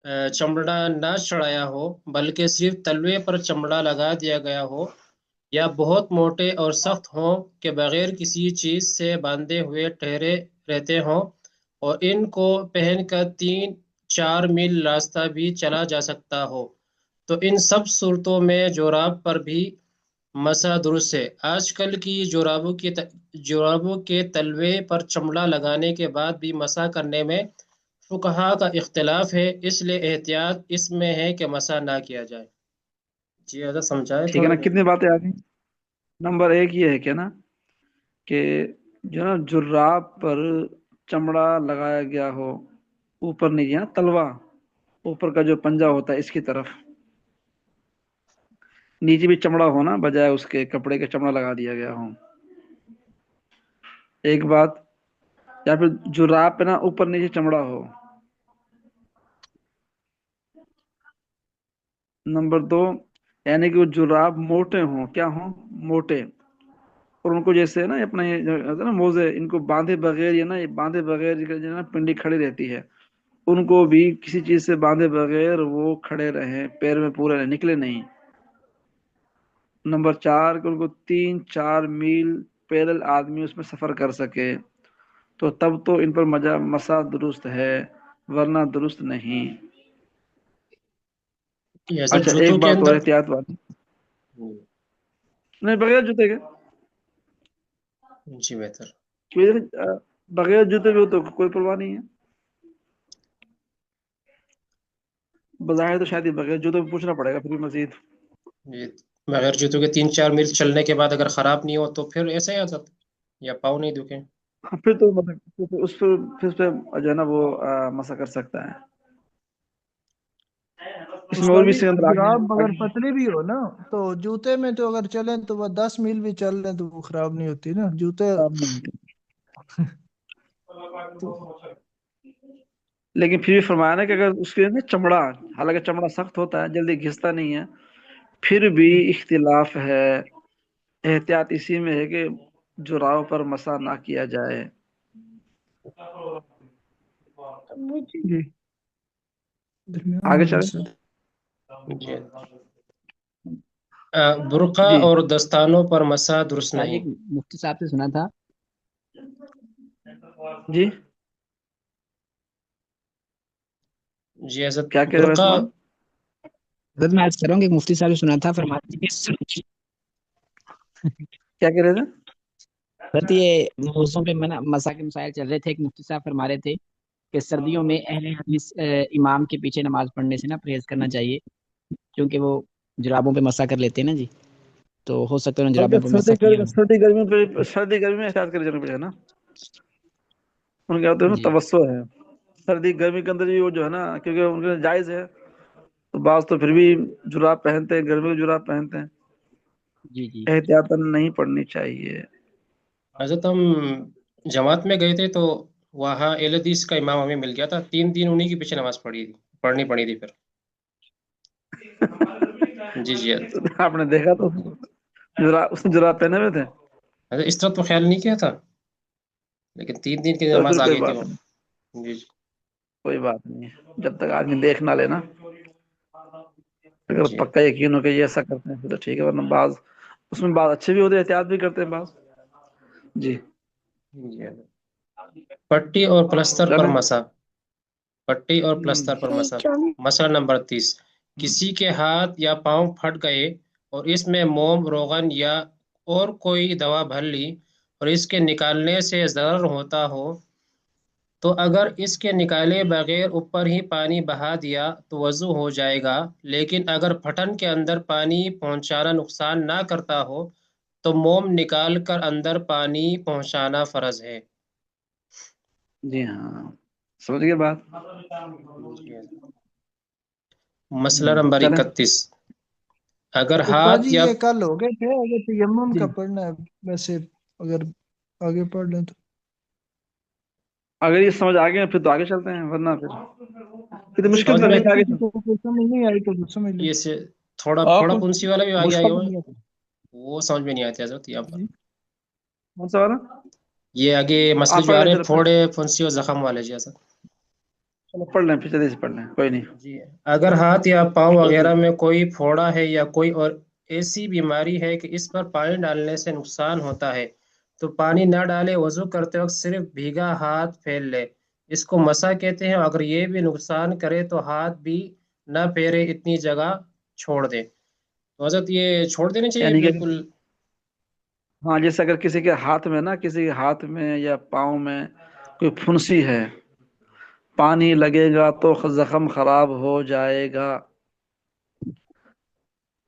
चमड़ा ना चढ़ाया हो, बल्कि सिर्फ तलवे पर चमड़ा लगा दिया गया हो, या बहुत मोटे और सख्त हों कि बगैर किसी चीज से बांधे हुए ठहरे रहते हों, और इनको पहनकर 3-4 मील रास्ता भी चला जा सकता हो, तो इन सब सूरतों में जोराब पर भी मसा दुरुस्त है। आजकल की जोराबों के तलवे पर चमड़ा लगाने के बाद भी मसा करने में फुकहा का इख्तिलाफ है, इसलिए एहतियात इसमें है कि मसा ना किया जाए। जी ज़्यादा समझाए ठीक है थोड़ा ना, बहुत। कितनी बातें आ गई। नंबर एक ये है क्या ना, कि जो ना जुर्राब पर चमड़ा लगाया गया हो, ऊपर नीचे ना तलवा, ऊपर का जो पंजा होता है इसकी तरफ, नीचे भी चमड़ा हो ना, बजाय उसके कपड़े के चमड़ा लगा दिया गया हो, एक बात। या फिर जुर्राब पे ना ऊपर नीचे चमड़ा हो। नंबर दो, यानी कि वो जुर्राब मोटे हों, क्या हों, मोटे। और उनको जैसे ना अपने ये जो होता है ना मोजे, इनको बांधे बगैर, ये ना ये बांधे बगैर जो है ना पिंडी खड़ी रहती है, उनको भी किसी चीज से बांधे बगैर वो खड़े रहे, पैर में पूरे रहे, निकले नहीं। नंबर चार, कि उनको 3-4 मील पैदल आदमी उसमें सफर कर सके, तो तब तो इन पर मजा मसा दुरुस्त है, वरना दुरुस्त नहीं। ये ऐसे अच्छा, जूतों एक के बात और अंदर। एहतियात वाली। नहीं, बगैर जूते के। जी बेहतर। बगैर जूते के हो तो कोई परवाह नहीं है। बजाय तो शायद ये बगैर जूते पे पूछना पड़ेगा फिर भी मजीद। ये बगैर जूतों के 3-4 मील चलने के बाद अगर खराब नहीं हो तो फिर ऐसे ही आ जाता, या पाँव नहीं दुखे। हाँ, फिर तो मतलब फिर उस पे जो है ना वो मसा कर सकता है। इसमें और भी भाई इसके अंदर आगे जुराब अगर आगे। पतली भी हो ना, तो जूते में तो अगर चलें तो वह 10 मील भी चल लें तो वो खराब नहीं होती ना जूते। तो लेकिन फिर भी फरमाया ना कि अगर उसके अंदर चमड़ा, हालांकि चमड़ा सख्त होता है, जल्दी घिसता नहीं है, फिर भी इख्तिलाफ है। एहतियात इसी में है कि जुराब पर मसा ना किया जाए। जी, दरमियान आगे में चले। मसला। जी। बुर्का जी और दस्तानों पर मसा दुरुस्त भाई नहीं। एक मुफ्ती साहब से सुना था। जी, जी ऐसा क्या कह रहे हैं बुर्का। सलमान? जब मैं आज कर रहा हूँ कि एक मुफ्ती साहब से सुना था, फरमाते थे कि क्या कह रहे थे? सर ये मौसम पे मना मसा के मसाइल चल रहे थे। एक मुफ्ती साहब फरमा रहे थे कि सर्दियों में अहले हदीस इमाम के पीछे नमाज पढ़ने से ना परहेज करना चाहिए, क्योंकि वो जुराबों पे मसा कर लेते हैं ना जी, तो हो सकता है उन बल्कि जुराबों पे मसा किया हो। सर्दी गर्मी में एहतियात करे जाना पड़ेगा ना। उनके होते हैं ना जी तवस्सो है। सर्दी गर्मी के अंदर भी वो जो है ना, क्योंकि उनके लिए जायज है, तो बाज तो फिर भी जुराब पहनते हैं, गर्मी के जुराब पहनते हैं। जी जी। एहतियातन नहीं पड़नी चाहिए। हजरत हम जमात में गए थे तो वहाँ एल हदीस का इमाम हमें मिल गया था, 3 दिन उन्हीं के पीछे नमाज पढ़नी पड़ी थी फिर। जी जी। आपने देखा तो, जुराब उसने जुराब पहने हुए थे। हजरत इस तरह तो ख्याल नहीं किया था, लेकिन 3 दिन की तो नमाज फिर आ कोई गई थी बात वो। नहीं, जी जी। कोई बात नहीं है जब तक आदमी देख ना लेना। अगर जी पक्का यकीन हो कि ये ऐसा करते हैं फिर तो ठीक है, वरना बाज उसमें बात अच्छे भी होते हैं, एहतियात भी करते हैं बाज। जी, जी। पट्टी और प्लस्तर पर चलें। मसा। पट्टी और हम्म, प्लस्तर पर मसा। मसला नंबर 30। किसी के हाथ या पांव फट गए और इसमें मोम, रोगन या और कोई दवा भर ली, और इसके निकालने से जरर होता हो, तो अगर इसके निकाले बगैर ऊपर ही पानी बहा दिया तो वजू हो जाएगा। लेकिन अगर फटन के अंदर पानी पहुंचाना नुकसान ना करता हो, तो मोम निकाल कर अंदर पानी पहुंचाना फर्ज है। जी हाँ, समझ गए बात। मसला नंबर चलें। 31। अगर तो हाथ पाजी या ये कल हो गए थे, अगर तयम्मुम जी, का पढ़ना है वैसे, अगर आगे पढ़ लें तो। अगर ये समझ आ गए फिर तो आगे चलते हैं, वरना फिर तो मुश्किल समझ तो में नहीं है, किसी आगे किसी चलते को समझ नहीं आई तो समझ ले। ये से थोड़ा हैं। थोड़ा आप फुंसी वाला भी आ गया मुश्किल हो, तो नहीं है। वो समझ में नहीं आती हजरत यहाँ पर। जी कौन सा वाला? ये आगे मसले आप जो पढ़ आ लें रहे हैं जरा, पढ़। फोड़े, फुंसी और जख्म वाले जी हजरत। चलो पढ़ लें, फिर जल्दी से पढ़ लें, कोई नहीं। जी, अगर हाथ या पाँव वगैरह में कोई फोड़ा है या कोई और ऐसी बीमारी है कि इस पर पानी डालने से नुकसान होता है, तो पानी न डाले, वजू करते वक्त सिर्फ भीगा हाथ फेर ले। इसको मसा कहते हैं। अगर ये भी नुकसान करे तो हाथ भी न फेरे, इतनी जगह छोड़ दे। तो हजरत ये छोड़ देनी चाहिए यानी कि बिल्कुल। हाँ, जैसे अगर किसी के हाथ में ना, किसी के हाथ में या पाँव में कोई फुंसी है, पानी लगेगा तो जख्म खराब हो जाएगा।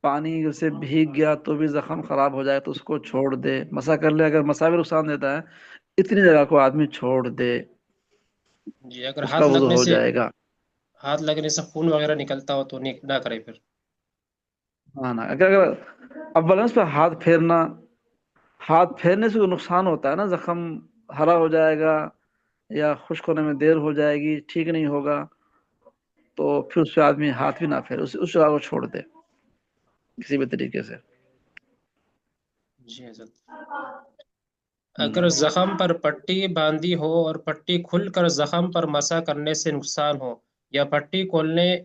पानी से भीग गया तो भी जख्म खराब हो जाए, तो उसको छोड़ दे, मसा कर ले। अगर मसा भी नुकसान देता है, इतनी जगह को आदमी छोड़ दे, जी, अगर उसका वुज़ू हो जाएगा। हाथ लगने से खून वगैरह निकलता हो तो ना करे फिर। हाँ ना, अगर अगर अव्वल उस पर हाथ फेरना, हाथ फेरने से कोई नुकसान होता है ना, जख्म हरा हो जाएगा या खुश्क होने में देर हो जाएगी, ठीक नहीं होगा, तो फिर उससे आदमी हाथ भी ना फेरे, उस जगह को छोड़ दे किसी भी तरीके से। जी हजरत। हम्म। अगर जख्म पर पट्टी बांधी हो और पट्टी खुलकर जख्म पर मसा करने से नुकसान हो, या पट्टी खोलने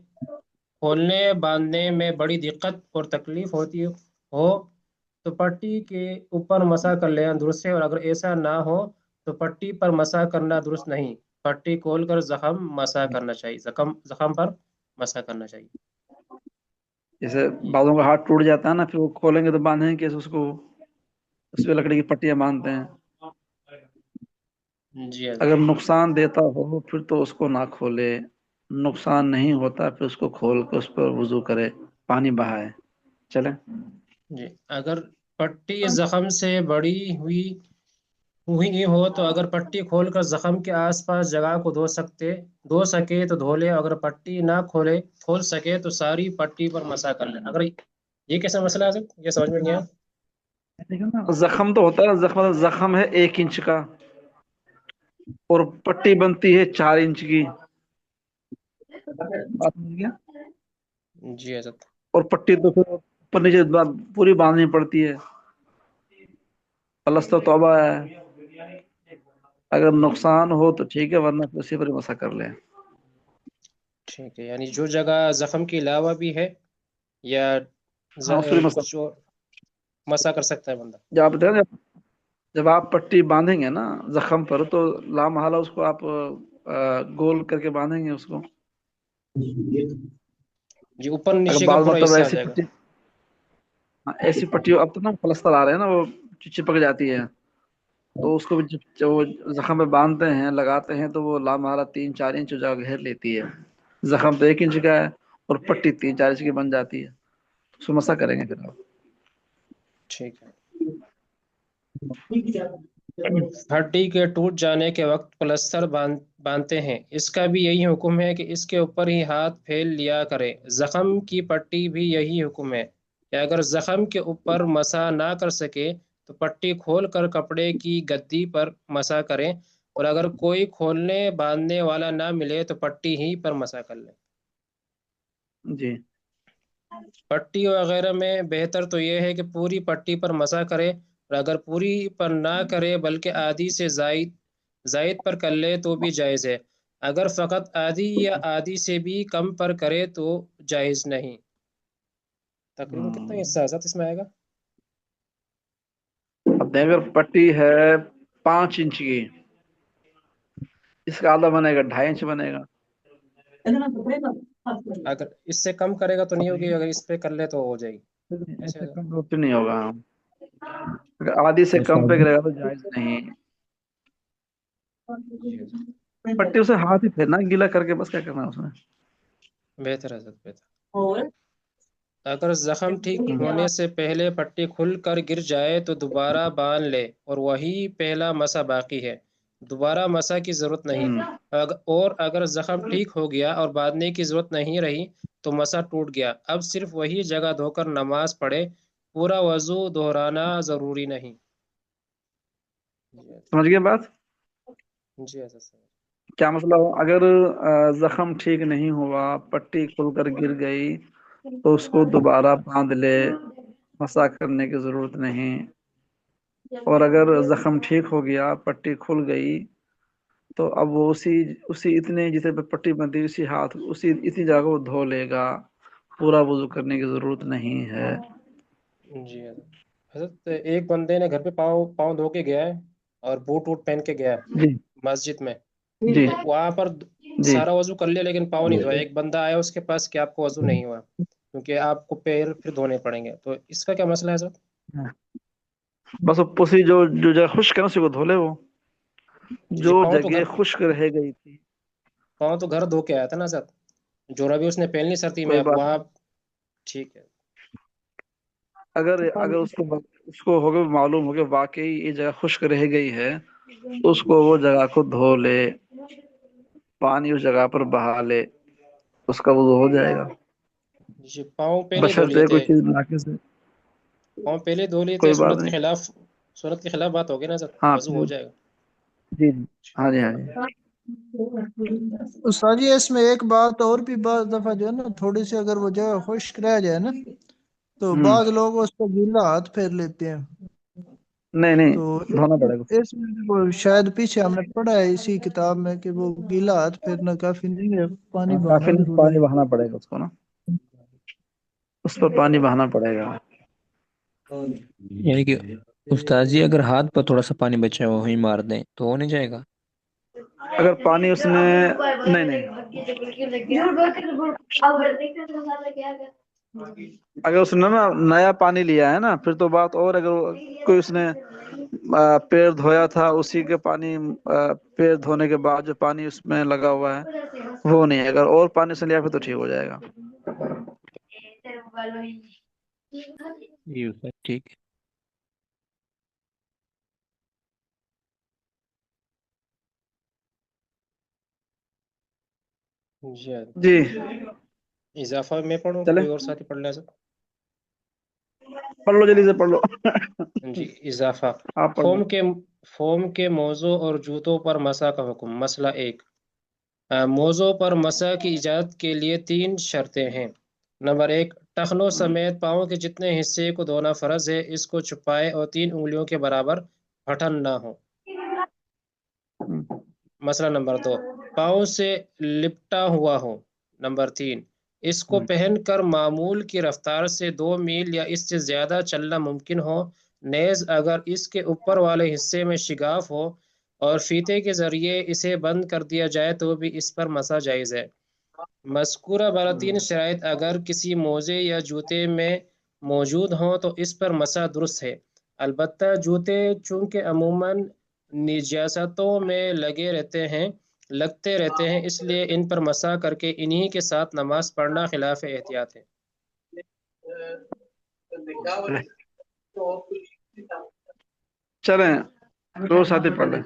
खोलने बांधने में बड़ी दिक्कत और तकलीफ होती हो, तो पट्टी के ऊपर मसा कर लेना दुरुस्त है। और अगर ऐसा ना हो तो पट्टी पर मसा करना दुरुस्त नहीं। पट्टी खोलकर जख्म मसा करना चाहिए, जख्म जख्म पर मसा करना चाहिए। जैसे ये बालों का हाथ टूट जाता है ना, फिर वो खोलेंगे तो बांधेंगे कैसे उसको, उस पे लकड़ी की पट्टियां बांधते हैं। जी हजरत। अगर नुकसान देता हो फिर तो उसको ना खोले, नुकसान नहीं होता फिर उसको खोल के उस पर वुजू करे, पानी बहाए, चले। जी, अगर पट्टी जख्म से बड़ी हुई हुई ही हो तो अगर पट्टी खोलकर जख्म के आसपास जगह को धो सके तो धो ले। अगर पट्टी ना खोल सके तो सारी पट्टी पर मसा कर ले। अगर ये कैसा मसला है, ये समझ में नहीं आया। जख्म तो होता है, जख्म जख्म है 1 इंच का, और पट्टी बनती है 4 इंच की, बात समझ गया। जी हजरत। और पट्टी तो फिर ऊपर नीचे पूरी बांधनी पड़ती है, प्लस तो तौबा है। अगर नुकसान हो तो ठीक है, वरना फिर उसी पर ही मसा कर ले। ठीक है, यानी जो जगह जख्म के अलावा भी है या हाँ, उस पर ही मसा। कुछ और मसा कर सकता है बंदा। जब आप जब आप पट्टी बांधेंगे ना जख्म पर, तो लामहला उसको आप गोल करके बांधेंगे उसको। जी, ऊपर अगर नीचे का बाल पूरा मतलब हिस्सा आ ऐसी जाएगा। पट्टी, हाँ, ऐसी पट्टी अब तो ना पलस्तर आ रहे हैं ना, वो चिपक जाती है, तो उसको भी जब वो जख्म पे बांधते हैं, लगाते हैं, तो वो लामहला 3-4 इंच जगह घेर लेती है। जख्म तो 1 इंच का है, और पट्टी 3-4 इंच की बन जाती है, उसको मसा करेंगे फिर आप। ठीक है। हड्डी के टूट जाने के वक्त प्लास्टर बांधते हैं, इसका भी यही हुक्म है कि इसके ऊपर ही हाथ फेर लिया करें। जख्म की पट्टी भी यही हुक्म है कि अगर जख्म के ऊपर मसा ना कर सके तो पट्टी खोल कर कपड़े की गद्दी पर मसा करें। और अगर कोई खोलने बांधने वाला ना मिले तो पट्टी ही पर मसा कर लें। जी। पट्टी वगैरह में बेहतर तो यह है कि पूरी पट्टी पर मसा करे। और अगर पूरी पर ना करे बल्कि आधी से जायद पर कर ले तो भी जायज़ है। अगर फ़कत आधी या आधी से भी कम पर करे तो जायज़ नहीं। तकरीबन कितना हम्म। हिस्सा साथ इसमें आएगा। अब अगर पट्टी है 5 इंच की, इसका आधा बनेगा 2.5 इंच बनेगा। अगर इससे कम करेगा तो नहीं समझ होगी, गए? अगर इस पे कर ले तो हो जाएगी। ऐसे ऐसे। कम तो फिर नहीं होगा। अगर आधी से कम पे करेगा तो जायज नहीं। जी हजरत। पट्टी उसे हाथ ही फेरना, गीला करके, बस क्या करना है उसमें। बेहतर है हजरत, बेहतर। अगर जख्म ठीक हम्म। होने से पहले पट्टी खुल कर गिर जाए तो दोबारा बांध ले और वही पहला मसा बाकी है। दोबारा मसा की जरूरत नहीं। और अगर जख्म ठीक हो गया और बांधने की जरूरत नहीं रही तो मसा टूट गया, अब सिर्फ वही जगह धोकर नमाज पढ़े, पूरा वजू दोहराना जरूरी नहीं। जी समझ गए बात? जी ऐसा सही। क्या मसला हो, अगर जख्म ठीक नहीं हुआ, पट्टी खुलकर गिर गई, तो उसको दोबारा बांध ले, मसा करने की जरूरत नहीं। और अगर जख्म ठीक हो गया, पट्टी खुल गई, تو اب وہ اسی اتنے جتنے پہ پٹی بنتی ہے اسی ہاتھ اسی اتنی جگہ کو دھو لے گا، پورا وضو کرنے کی ضرورت نہیں ہے۔ جی حضرت ایک بندے نے گھر پہ پاؤں پاؤں دھو کے گیا ہے اور بوٹ ووٹ پہن کے گیا ہے جی مسجد میں، جی تو وہاں پر جی سارا وضو کر لیا لیکن پاؤں نہیں دھویا۔ ایک بندہ آیا اس کے پاس کہ آپ کو وضو نہیں ہوا کیونکہ آپ کو پیر پھر دھونے پڑیں گے، تو اس کا کیا مسئلہ ہے سر؟ بس وہ اسی جو جگہ خشک ہے نا اسی کو دھو لے وہ، جی جو پاؤں تو جگہ خشک رہ گئی تھی۔ پاؤں تو گھر دھو کے آیا تھا نا سر، جو ربی اس نے پہن لی سردی میں، کوئی اب بات وہاں نہیں، ٹھیک ہے۔ اگر اس کو ہوگا معلوم ہو کہ واقعی یہ جگہ خشک رہ گئی ہے تو اس کو وہ جگہ کو دھو لے، پانی اس جگہ پر بہا لے، اس کا وضو ہو جائے گا، جی پاؤں پہلے ہی دھو لیے بشرطے تھے، کوئی چیز ناقص ہے۔ پاؤں پہلے ہی دھو لیے تھے، کوئی بات نہیں، سنت کے خلاف بات ہوگی نا سر، ہاں وضو ہو جائے گا۔ جی جی، ہاں جی ہاں جی استاد جی اس میں ایک بات اور بھی بعض دفعہ جو ہے نا تھوڑی سی اگر وہ جگہ خشک رہ جائے نا تو ہوں، بعض لوگ اس کو گیلا ہاتھ پھیر لیتے ہیں، نہیں نہیں، تو دھونا پڑے گا، اس میں وہ شاید پیچھے ہم نے پڑھا ہے اسی کتاب میں کہ وہ گیلا ہاتھ پھیرنا کافی نہیں ہے، پانی کافی بہانا نہیں، ضروری پانی ہے۔ بہانا پڑے گا اس کو نا، اس پر پانی بہانا پڑے گا۔ یعنی کہ استاد جی اگر ہاتھ پر تھوڑا سا پانی بچا ہوا وہیں مار دیں تو ہو نہیں جائے گا؟ اگر پانی اس نے نہیں، اگر اس نے نا نیا پانی لیا ہے نا پھر تو بات، اور اگر کوئی اس نے پیر دھویا تھا اسی کے پانی، پیر دھونے کے بعد جو پانی اس میں لگا ہوا ہے وہ نہیں ہے، اگر اور پانی سے لیا پھر تو ٹھیک ہو جائے گا۔ جی استاد ٹھیک ہے۔ جی جی اضافہ میں پڑھوں چلیں، کوئی اور ساتھی پڑھ لے سر؟ پڑھ لو جلدی سے پڑھ لو، جی اضافہ، آپ پڑھ لو۔ فوم کے موضوع اور جوتوں پر مسح کا حکم۔ مسئلہ ایک، موضوع پر مسح کی اجازت کے لیے 3 شرطیں ہیں۔ نمبر 1، ٹخنوں سمیت پاؤں کے جتنے حصے کو دھونا فرض ہے، اس کو چھپائے اور 3 انگلیوں کے برابر پھٹن نہ ہو۔ مسئلہ نمبر 2، پاؤں سے لپٹا ہوا ہو۔ نمبر 3، اس کو پہن کر معمول کی رفتار سے 2 میل یا اس سے زیادہ چلنا ممکن ہو، نیز اگر اس کے اوپر والے حصے میں شگاف ہو اور فیتے کے ذریعے اسے بند کر دیا جائے تو بھی اس پر مسح جائز ہے۔ مذکورہ براطین شرائط اگر کسی موزے یا جوتے میں موجود ہوں تو اس پر مسح درست ہے، البتہ جوتے چونکہ عموماً نجاستوں میں لگتے رہتے ہیں، اس لیے ان پر مسح کر کے انہی کے ساتھ نماز پڑھنا خلاف احتیاط ہے۔ چلیں دو ساتھی پڑھ لیں۔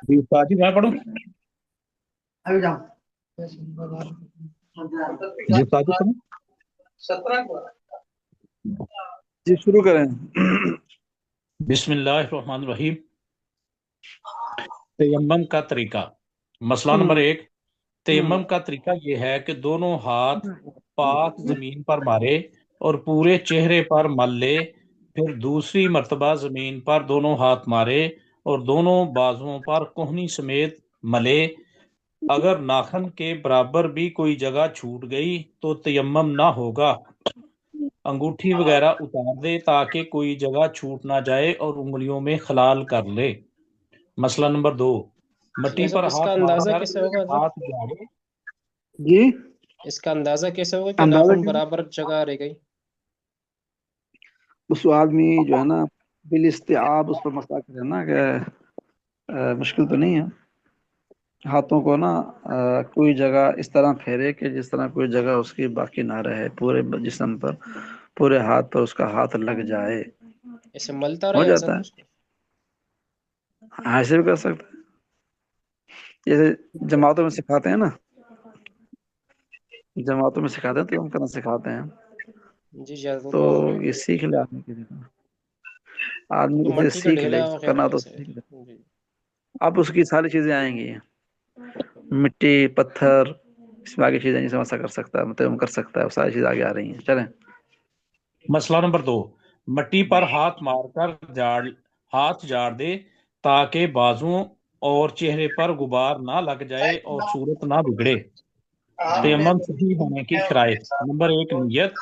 جی استاد جی میں پڑھوں؟ جی استاد جی پڑھوں؟ جی شروع کریں۔ بسم اللہ الرحمن الرحیم۔ تیمم کا طریقہ۔ مسئلہ نمبر 1، تیمم کا طریقہ یہ ہے کہ دونوں ہاتھ پاک زمین پر مارے اور پورے چہرے پر مل لے، پھر دوسری مرتبہ زمین پر دونوں ہاتھ مارے اور دونوں بازوؤں پر کوہنی سمیت ملے۔ اگر ناخن کے برابر بھی کوئی جگہ چھوٹ گئی تو تیمم نہ ہوگا۔ انگوٹھی وغیرہ اتار دے تاکہ کوئی جگہ چھوٹ نہ جائے اور انگلیوں میں خلال کر لے۔ مسئلہ نمبر 2، مٹی پر اس کا ہاتھ مار اندازہ کر کیسے ہوگا حضرت؟ ہاتھ جاڑے۔ جی اس کا اندازہ کیسے ہوگا کہ اندازہ ناخن کیا؟ برابر جگہ رہ گئی؟ اس آدمی جو ہے نا بالاستیعاب اس پر مسئلہ کرے نا کہ مشکل تو نہیں ہے، ہاتھوں کو نا کوئی جگہ اس طرح پھیرے کہ جس طرح کوئی جگہ اس کی باقی نہ رہے، پورے جسم پر، پورے ہاتھ پر اس کا ہاتھ لگ جائے، ایسے ملتا ہو رہے گا جاتا سر ہے۔ اس کو؟ ہاں ایسے بھی کر سکتے ہیں، جیسے جماعتوں میں سکھاتے ہیں نا، جماعتوں میں سکھاتے ہیں تو ہم کرنا سکھاتے ہیں، جی جی تو یہ سیکھ لے آدمی کے لیے، آدمی تو اسے مٹی کا سیکھ لے ڈھیلا وغیرہ کرنا تو ویسے سیکھ لے، جی۔ اب اس کی ساری چیزیں آئیں گی، مٹی، پتھر، اس میں آگے چیزیں جیسے مسا کر سکتا ہے، متیمم کر سکتا ہے، وہ ساری چیزیں آگے آ رہی ہیں۔ چلیں مسئلہ نمبر 2، مٹی پر ہاتھ مار کر ہاتھ جاڑ دے تاکہ بازوں اور چہرے پر غبار نہ لگ جائے اور صورت نہ بگڑے۔ تیمم صحیح ہونے کی شرائط: نمبر 1 نیت۔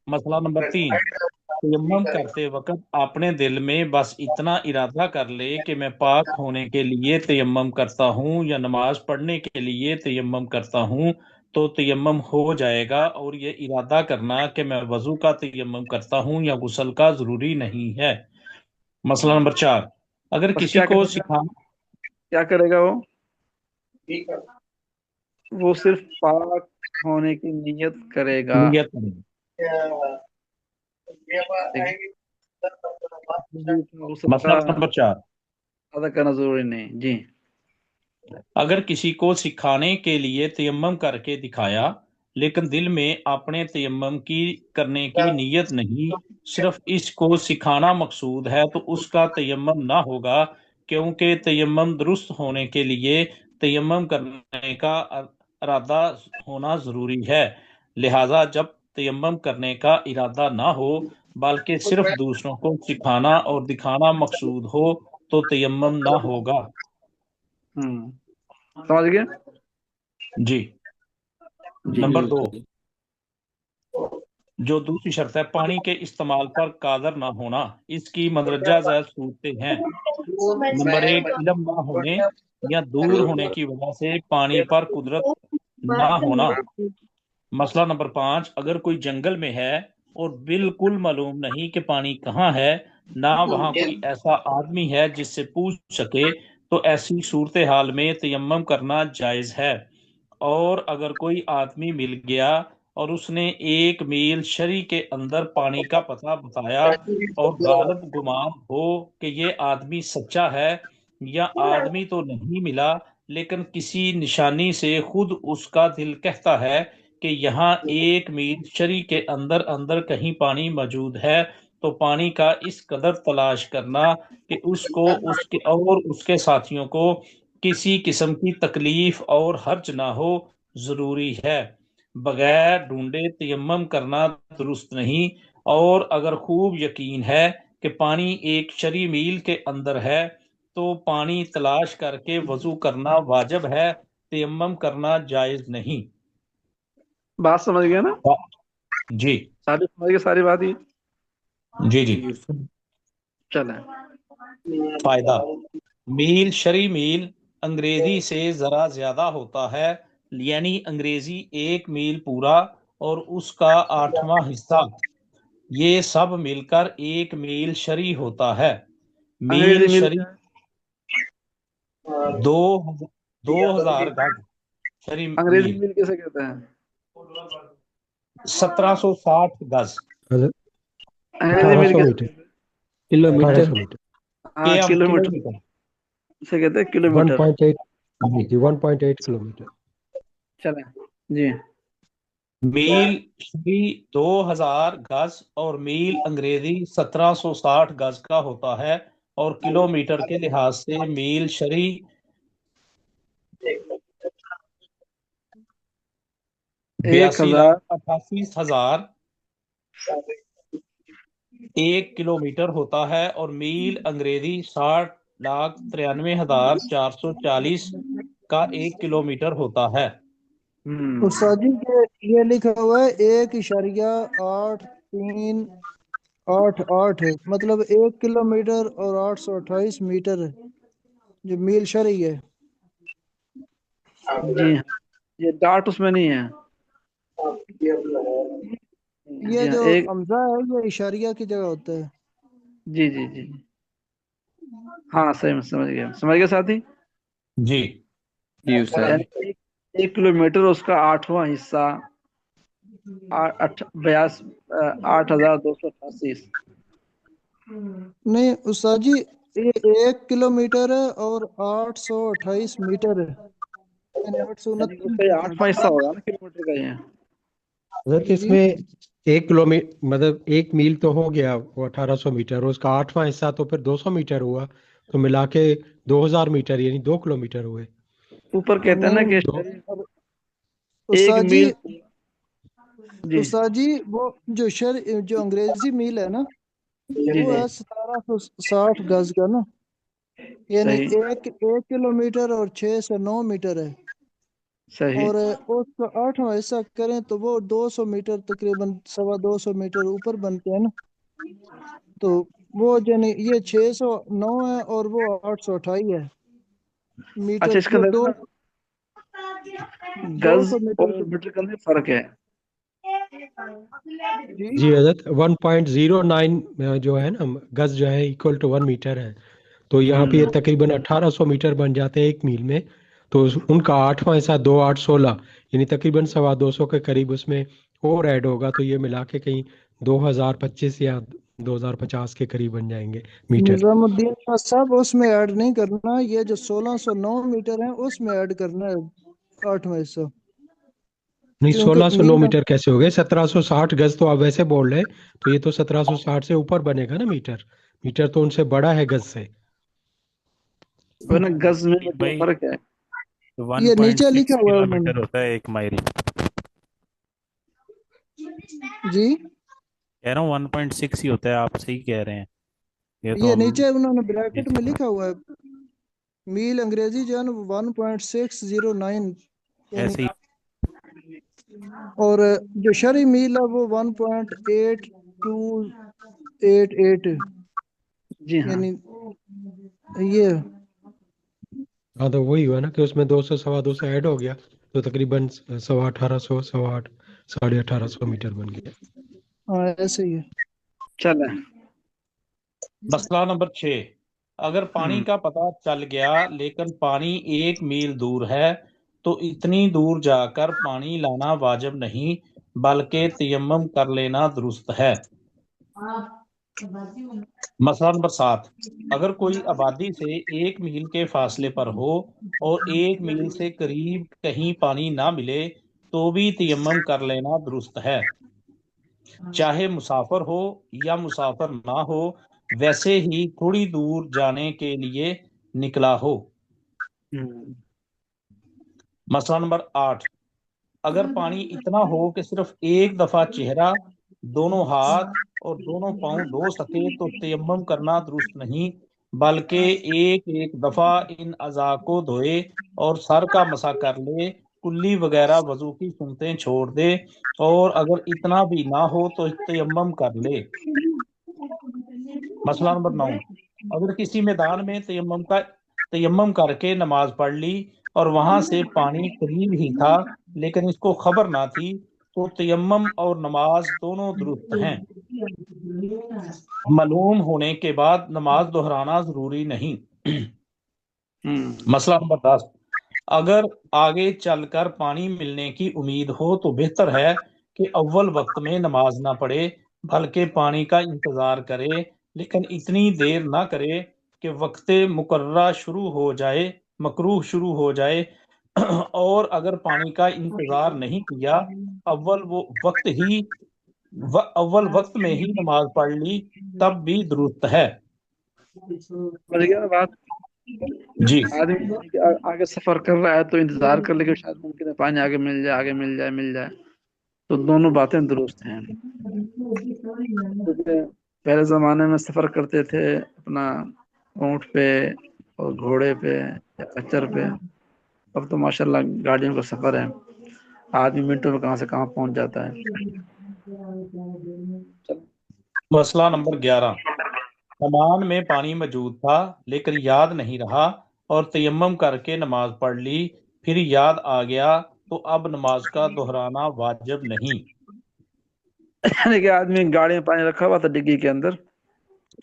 مسئلہ نمبر 3 تیمم کرتے وقت اپنے دل میں بس اتنا ارادہ کر لے کہ میں پاک ہونے کے لیے تیمم کرتا ہوں یا نماز پڑھنے کے لیے تیمم کرتا ہوں تو تیمم ہو جائے گا، اور یہ ارادہ کرنا کہ میں وضو کا تیمم کرتا ہوں یا غسل کا ضروری نہیں ہے۔ مسئلہ نمبر 4 اگر بس کسی کیا کو کرے گا؟ سکھانا کیا کرے گا وہ صرف پاک ہونے کی نیت کرے گا۔ نیت کریں۔ غسل مسئلہ کا نمبر 4 ادا کرنا ضروری نہیں۔ جی اگر کسی کو سکھانے کے لیے تیمم کر کے دکھایا لیکن دل میں اپنے تیمم کی کرنے کی نیت نہیں، صرف اس کو سکھانا مقصود ہے، تو اس کا تیمم نہ ہوگا، کیونکہ تیمم درست ہونے کے لیے تیمم کرنے کا ارادہ ہونا ضروری ہے۔ لہذا جب تیمم کرنے کا ارادہ نہ ہو بلکہ صرف دوسروں کو سکھانا اور دکھانا مقصود ہو تو تیمم نہ ہوگا۔ سمجھ گئے؟ جی نمبر 2 جو دوسری شرط ہے پانی کے استعمال پر قادر نہ ہونا، اس کی مندرجہ ذیل صورتیں ہیں۔ نمبر 1 علم نہ ہونے یا دور ہونے کی وجہ سے پانی پر قدرت نہ ہونا۔ مسئلہ نمبر 5 اگر کوئی جنگل میں ہے اور بالکل معلوم نہیں کہ پانی کہاں ہے، نہ وہاں کوئی ایسا آدمی ہے جس سے پوچھ سکے، تو ایسی صورتحال میں تیمم کرنا جائز ہے۔ اور اگر کوئی آدمی مل گیا اور اس نے 1 میل شری کے اندر پانی کا پتہ بتایا اور غالب گمان ہو کہ یہ آدمی سچا ہے، یا آدمی تو نہیں ملا لیکن کسی نشانی سے خود اس کا دل کہتا ہے کہ یہاں 1 میل شری کے اندر اندر کہیں پانی موجود ہے، تو پانی کا اس قدر تلاش کرنا کہ اس کو اس کے ساتھیوں کو کسی قسم کی تکلیف اور حرج نہ ہو ضروری ہے۔ بغیر ڈھونڈے تیمم کرنا درست نہیں، اور اگر خوب یقین ہے کہ پانی 1 شری میل کے اندر ہے تو پانی تلاش کر کے وضو کرنا واجب ہے، تیمم کرنا جائز نہیں۔ بات سمجھ گئے نا؟ جی ساری سمجھ گئے ساری بات ہی؟ جی جی چلیں۔ فائدہ: میل شری میل انگریزی سے ذرا زیادہ ہوتا ہے، یعنی انگریزی 1 میل پورا اور اس کا 8واں حصہ، یہ سب مل کر 1 میل شری ہوتا ہے۔ میل انگریزی میل شری 2000 گز شری انگریزی میل میل کیسے کہتے ہیں؟ 1760 گز انگریزی میل 1800 کیسے میٹر، کہتے ہیں؟ کلو میٹر، 1800 میٹر ہاں کلو میٹر سے کہتے ہیں، کلو میٹر۔ 1.8 جی 1.8 کلو میٹر۔ چلیں جی۔ میل شری 2000 گز اور میل انگریزی 1760 گز کا ہوتا ہے، اور کلو میٹر کے لحاظ سے میل شری 82,88,000 1 کلو میٹر ہوتا ہے، اور میل انگریزی 60,93,440 کا 1 کلو میٹر ہوتا ہے۔ استاد جی یہ لکھا ہوا ہے 1.8388 ہے، مطلب 1 کلو میٹر اور 828 میٹر ہے جو میل شرعی ہے۔ جی ہاں، یہ ڈاٹ اس میں نہیں ہے۔ یہ جو حمزہ ہے یہ اشاریہ کی جگہ ہوتا ہے۔ جی جی جی ہاں صحیح میں سمجھ گیا ساتھی؟ جی جی استاد۔ 1 کلو میٹر اس کا 8واں حصہ 8,288۔ نہیں استاد جی یہ 1 کلو میٹر ہے اور 828 میٹر ہے، یعنی 8واں حصہ ہوگا نا کلو میٹر کا۔ یہ حضرت اس میں 1 کلو میٹر مطلب 1 میل تو ہو گیا وہ 1800 میٹر، اس کا 8واں حصہ تو پھر 200 میٹر ہوا، تو ملا کے 2000 میٹر یعنی 2 کلو میٹر ہوئے۔ اوپر کہتے ہیں نا کہ استاد جی جی استاد جی وہ جو انگریزی میل ہے نا जी वो जी है 1760 गज का ना, यानी सही एक किलोमीटर और 6 से 9 मीटर है। सही। और उसका 8वां हिस्सा करें तो वो 200 मीटर, तकरीबन 250 मीटर ऊपर बनते हैं ना। तो वो यानी ये 609 है और वो 828 है अच्छा, मीटर, इसके ये अंदर दो ना दो गज सौ मीटर और के। मीटर के अंदर फर्क है। जी जी हजरत 1.09 जो है ना गज जो है इक्वल टू 1 मीटर है। तो यहाँ पे ये तकरीबन 1800 मीटर बन जाते हैं 1 मील में। तो उनका 8वां हिस्सा 2 8 16 यानी तकरीबन 225 के करीब उसमें और ऐड होगा, तो ये मिला के कहीं 2025 या 2050 के करीब बन जाएंगे मीटर। निजामुद्दीन का सब उसमें ऐड नहीं करना, ये जो 1609 मीटर है उसमें ऐड करना है 8वां हिस्सा। नहीं, क्योंकि 1609 मील, मीटर कैसे हो गए? 1760 गज तो आप वैसे बोल रहे हैं, तो ये तो 1760 से ऊपर बनेगा ना मीटर। मीटर तो उनसे बड़ा है गज से। वो ना गज में मील जो भाई फर्क है। ये नीचे 1.6 लिखा हुआ है उन्होंने। किलोमीटर होता है एक माइल। जी कह रहा हूँ 1.6 ही होता है, आप सही कह रहे हैं। ये तो ये हम नीचे उन्होंने ब्रैकेट में लिखा हुआ है, मील अंग्रेजी जो है ना 1.609, यानी। ऐसे ही। और जो शरई मील है वो 1.8288, जी हाँ। यानी ये। हाँ, तो वही हुआ ना कि उसमें 200 250 ऐड हो गया, तो तकरीबन 1850 1800 मीटर बन गया। हाँ ऐसे ही है। चले। मसला नंबर 6, अगर पानी हम्म का पता चल गया लेकिन पानी 1 मील दूर है, तो इतनी दूर जाकर पानी लाना वाजिब नहीं बल्कि तयम्मुम कर लेना दुरुस्त है। मसला नंबर 7, अगर कोई आबादी से 1 मील के फासले पर हो और 1 मील से करीब कहीं पानी ना मिले, तो भी तयम्मुम कर लेना दुरुस्त है, चाहे मुसाफिर हो या मुसाफिर ना हो, वैसे ही थोड़ी दूर जाने के लिए निकला हो। हम्म मसला नंबर 8, अगर पानी इतना हो कि सिर्फ एक दफा चेहरा, दोनों हाथ और दोनों पांव धो सके, तो तयम्मुम करना दुरुस्त नहीं बल्कि एक एक दफा इन अज़ा को धोए और सर का मसा कर ले, कुल्ली वगैरह वजू की सुन्नतें छोड़ दे, और अगर इतना भी ना हो तो तयम्मुम कर ले। मसला नंबर 9, अगर किसी मैदान में तयम्मुम करके नमाज पढ़ ली और वहां से पानी करीब ही था लेकिन इसको खबर ना थी, तो तयम्मुम और नमाज दोनों दुरुस्त हैं। मालूम होने के बाद नमाज दोहराना जरूरी नहीं। हम्म मसला नंबर 10, अगर आगे चलकर पानी मिलने की उम्मीद हो तो बेहतर है कि अव्वल वक्त में नमाज ना पढ़े बल्कि पानी का इंतजार करे, लेकिन इतनी देर ना करे कि वक्त मुकर्ररा शुरू हो जाए, मकरूह शुरू हो जाए। और अगर पानी का इंतजार नहीं किया, अव्वल वो वक्त ही अव्वल वक्त में ही नमाज पढ़ ली, तब भी दुरुस्त है। समझ गया ना बात। जी आदमी यानी कि आगे सफर कर रहा है तो इंतजार कर ले कि शायद मुमकिन है पानी आगे मिल जाए, आगे मिल जाए, मिल जाए। तो दोनों बातें दुरुस्त हैं। जैसे पहले जमाने में सफर करते थे अपना ऊंट पे और घोड़े पे या खच्चर पे। अब तो माशाल्लाह गाड़ियों का सफर है, आदमी मिनटों में कहाँ से कहाँ पहुंच जाता है। चलो। मसला नंबर 11, सामान में पानी मौजूद था लेकिन याद नहीं रहा और तयम्मुम करके नमाज पढ़ ली, फिर याद आ गया, तो अब नमाज का दोहराना वाजिब नहीं। यानी कि आदमी गाड़ी में पानी रखा हुआ था डिग्गी के अंदर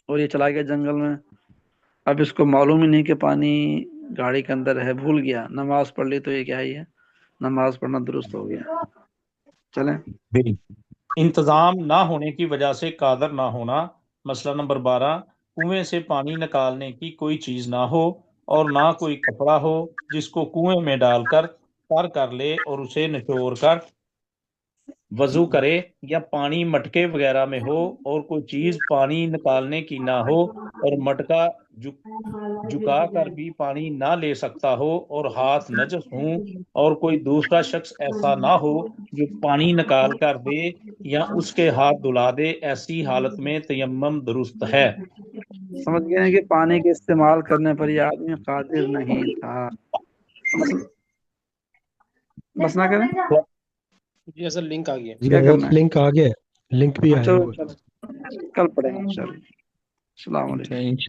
और ये चला गया जंगल में। अब इसको मालूम ही नहीं कि पानी गाड़ी के अंदर है, भूल गया, नमाज पढ़ ली, तो ये क्या ही है, नमाज पढ़ना दुरुस्त हो गया। चलें। भी इंतजाम ना होने की वजह से कादर ना होना। मसला नंबर 12, कुएं से पानी निकालने की कोई चीज ना हो और ना कोई कपड़ा हो जिसको कुएं में डालकर तर कर ले और उसे निचोड़ कर वजू करे या पानी मटके वगैरह में हो और कोई चीज पानी निकालने की ना हो और मटका झुका कर भी पानी ना ले सकता हो और हाथ नजस हों और कोई दूसरा शख्स ऐसा ना हो जो पानी निकाल कर दे या उसके हाथ धुला दे, ऐसी हालत में तयम्मुम दुरुस्त है। समझ गए हैं कि पानी के इस्तेमाल करने पर ये आदमी कादिर नहीं था। बस ना करें, जी असल लिंक आ गया। जी क्या वो करना है? लिंक आ गया, लिंक भी आया चलो हुआ है। चलो कल पढ़ेंगे इंशाल्लाह। अस्सलाम वालेकुम। ठीक है।